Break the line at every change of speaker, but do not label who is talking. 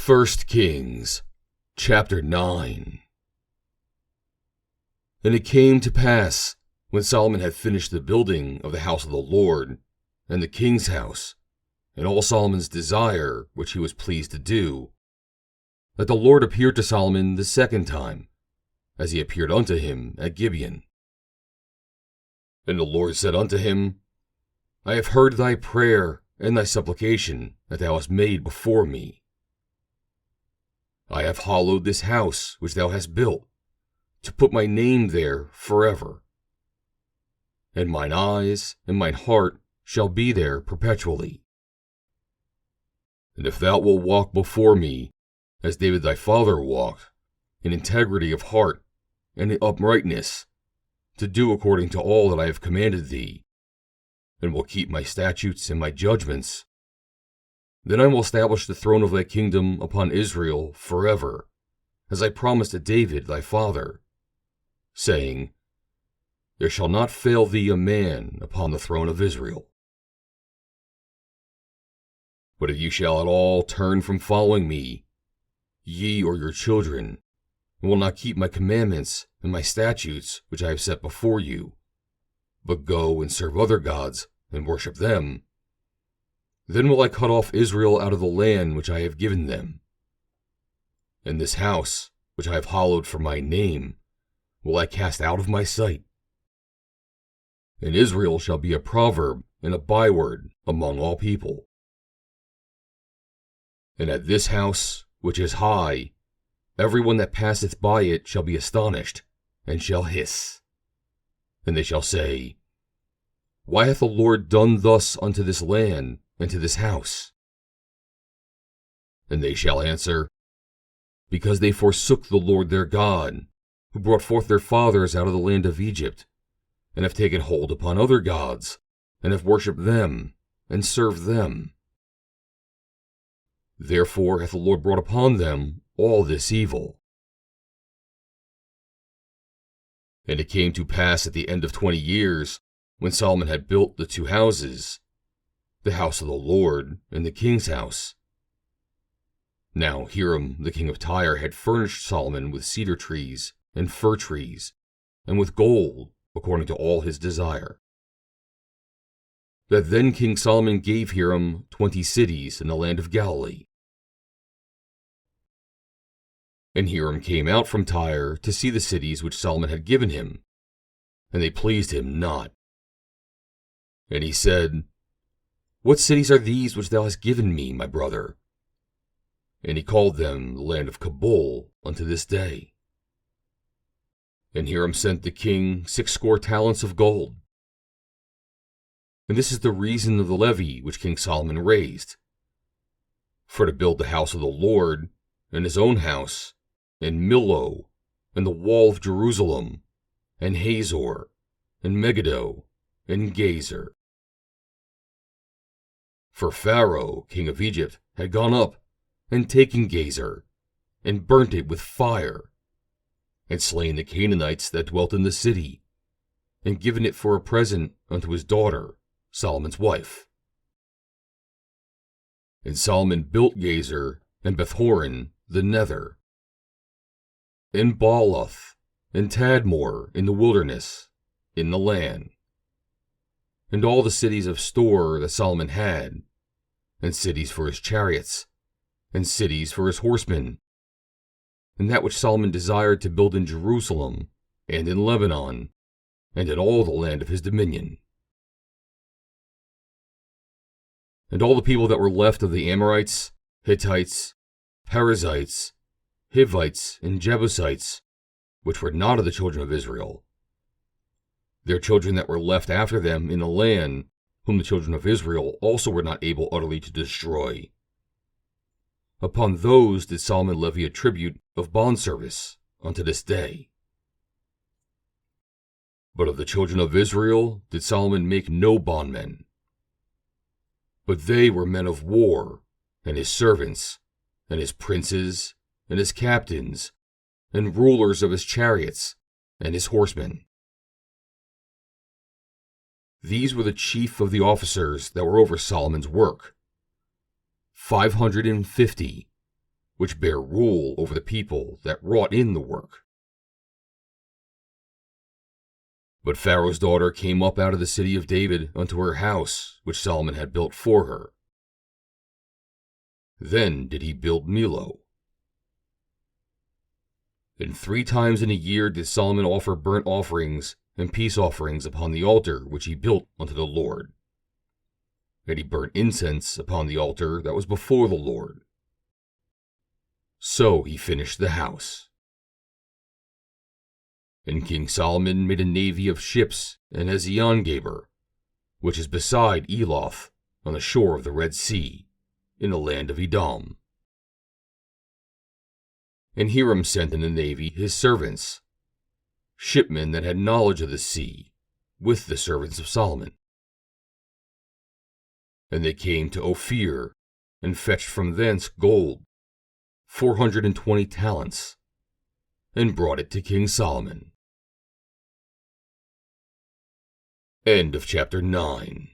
1 Kings, chapter 9. And it came to pass, when Solomon had finished the building of the house of the Lord, and the king's house, and all Solomon's desire which he was pleased to do, that the Lord appeared to Solomon the second time, as he appeared unto him at Gibeon. And the Lord said unto him, I have heard thy prayer and thy supplication that thou hast made before me. I have hallowed this house which thou hast built, to put my name there forever. And mine eyes and mine heart shall be there perpetually. And if thou wilt walk before me, as David thy father walked, in integrity of heart and in uprightness, to do according to all that I have commanded thee, and will keep my statutes and my judgments, then I will establish the throne of thy kingdom upon Israel forever, as I promised to David thy father, saying, There shall not fail thee a man upon the throne of Israel. But if you shall at all turn from following me, ye or your children, and will not keep my commandments and my statutes which I have set before you, but go and serve other gods and worship them, then will I cut off Israel out of the land which I have given them. And this house, which I have hallowed for my name, will I cast out of my sight. And Israel shall be a proverb and a byword among all people. And at this house, which is high, every one that passeth by it shall be astonished, and shall hiss. And they shall say, Why hath the Lord done thus unto this land and to this house? And they shall answer, Because they forsook the Lord their God, who brought forth their fathers out of the land of Egypt, and have taken hold upon other gods, and have worshipped them, and served them. Therefore hath the Lord brought upon them all this evil. And it came to pass at the end of 20 years, when Solomon had built the two houses, the house of the Lord and the king's house. Now Hiram the king of Tyre had furnished Solomon with cedar trees and fir trees, and with gold, according to all his desire. That then King Solomon gave Hiram 20 cities in the land of Galilee. And Hiram came out from Tyre to see the cities which Solomon had given him, and they pleased him not. And he said, What cities are these which thou hast given me, my brother? And he called them the land of Kabul unto this day. And Hiram sent the king 60 talents of gold. And this is the reason of the levy which King Solomon raised, for to build the house of the Lord, and his own house, and Millo, and the wall of Jerusalem, and Hazor, and Megiddo, and Gezer. For Pharaoh, king of Egypt, had gone up, and taken Gezer, and burnt it with fire, and slain the Canaanites that dwelt in the city, and given it for a present unto his daughter, Solomon's wife. And Solomon built Gezer, and Bethhoron the nether, and Baalath, and Tadmor in the wilderness, in the land, and all the cities of store that Solomon had, and cities for his chariots, and cities for his horsemen, and that which Solomon desired to build in Jerusalem, and in Lebanon, and in all the land of his dominion. And all the people that were left of the Amorites, Hittites, Perizzites, Hivites, and Jebusites, which were not of the children of Israel, their children that were left after them in the land, whom the children of Israel also were not able utterly to destroy, upon those did Solomon levy a tribute of bondservice unto this day. But of the children of Israel did Solomon make no bondmen, but they were men of war, and his servants, and his princes, and his captains, and rulers of his chariots, and his horsemen. These were the chief of the officers that were over Solomon's work, 550, which bare rule over the people that wrought in the work. But Pharaoh's daughter came up out of the city of David unto her house, which Solomon had built for her. Then did he build Millo. And 3 times in a year did Solomon offer burnt offerings and peace offerings upon the altar which he built unto the Lord. And he burnt incense upon the altar that was before the Lord. So he finished the house. And King Solomon made a navy of ships in Ezion-Geber, which is beside Eloth, on the shore of the Red Sea, in the land of Edom. And Hiram sent in the navy his servants, shipmen that had knowledge of the sea, with the servants of Solomon. And they came to Ophir, and fetched from thence gold, 420 talents, and brought it to King Solomon. End of chapter 9.